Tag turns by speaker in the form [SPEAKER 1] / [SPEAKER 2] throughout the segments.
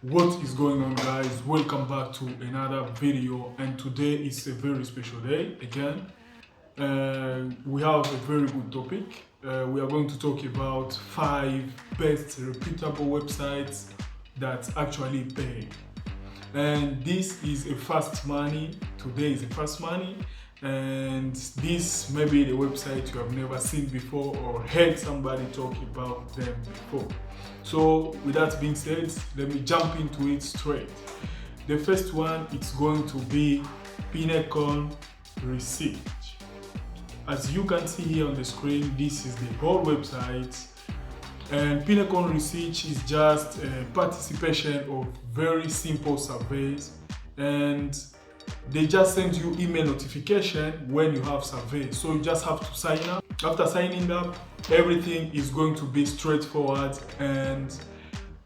[SPEAKER 1] What is going on, guys? Welcome back to another video, and today is a very special day again. We have a very good topic. We are going to talk about 5 best reputable websites that actually pay. And this is a fast money. Today is a fast money, and this may be the website you have never seen before or heard somebody talk about them before. So with that being said, let me jump into it straight. The first one is going to be Pinnacle Research. As you can see here on the screen, this is the whole website, and Pinnacle Research is just a participation of very simple surveys, and they just send you email notification when you have surveys. So you just have to sign up. After signing up, everything is going to be straightforward and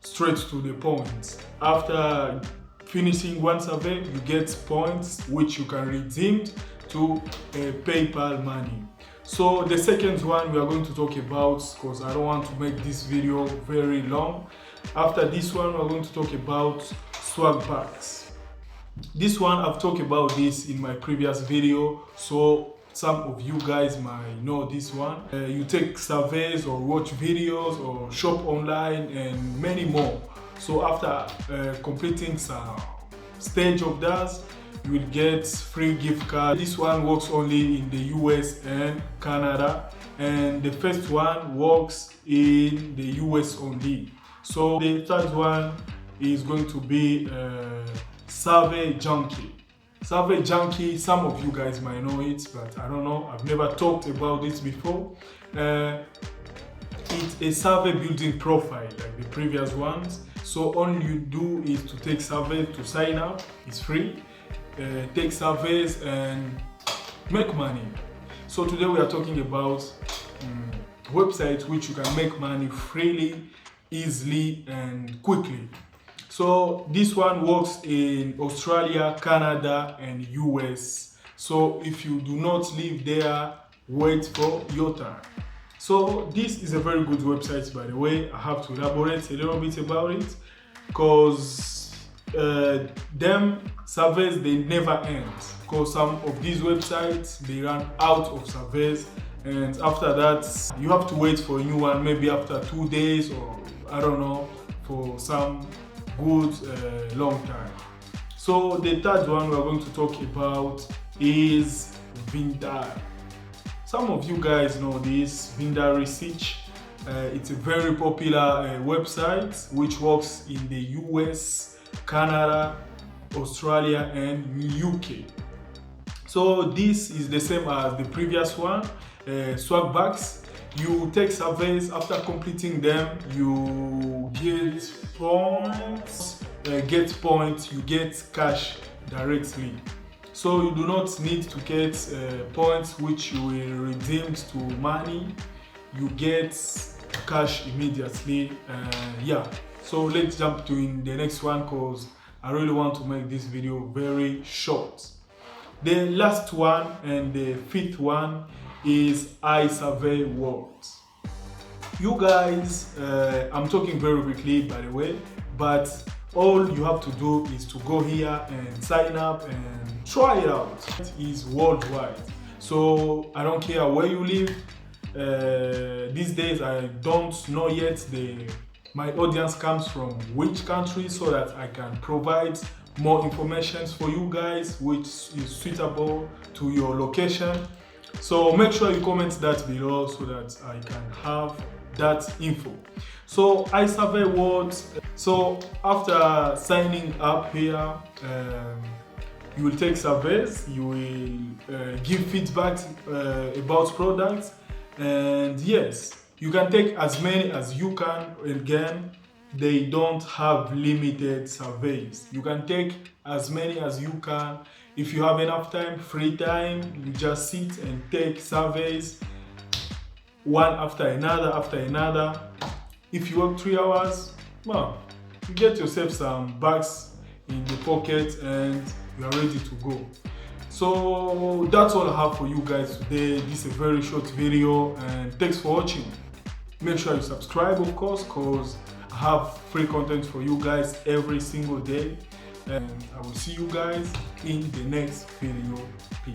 [SPEAKER 1] straight to the point. After finishing one survey, you get points which you can redeem to PayPal money. So the second one we are going to talk about, because I don't want to make this video very long. After this one, we are going to talk about Swagbucks. This one, I've talked about this in my previous video, so some of you guys might know this one. You take surveys or watch videos or shop online and many more. So after completing some stage of that, you will get free gift card. This one works only in the US and Canada, and the first one works in the US only. So the third one is going to be Junkie. Junkie, some of you guys might know it, but I don't know. I've never talked about this before. It's a survey building profile like the previous ones. So all you do is to take surveys to sign up. It's free. Take surveys and make money. So today we are talking about websites which you can make money freely, easily, and quickly. So this one works in Australia, Canada, and US. So if you do not live there, wait for your turn. So this is a very good website, by the way. I have to elaborate a little bit about it, because them surveys, they never end. Because some of these websites, they run out of surveys, and after that you have to wait for a new one, maybe after 2 days, or I don't know, for some good long time. So the third one we're going to talk about is Vendor. Some of you guys know this Vendor Research. It's a very popular website which works in the US, Canada, Australia, and UK. So this is the same as the previous one, Swagbucks. You take surveys. After completing them, you get points. You get cash directly. So you do not need to get points which you will redeem to money. You get cash immediately. Yeah. So let's jump to the next one, because I really want to make this video very short. The last one and the fifth one is iSurveyWorks. You guys, I'm talking very quickly, by the way, but all you have to do is to go here and sign up and try it out. It is worldwide, so I don't care where you live. These days I don't know yet my audience comes from which country, so that I can provide more information for you guys which is suitable to your location. So make sure you comment that below so that I can have that info. So iSurveyWorks. So after signing up here, you will take surveys, you will give feedback about products, and yes, you can take as many as you can. Again, they don't have limited surveys. You can take as many as you can. If you have enough time, free time, you just sit and take surveys one after another. If you work 3 hours, well, you get yourself some bucks in the pocket and you are ready to go. So that's all I have for you guys today. This is a very short video, and thanks for watching. Make sure you subscribe, of course, because I have free content for you guys every single day, and I will see you guys in the next video. Peace.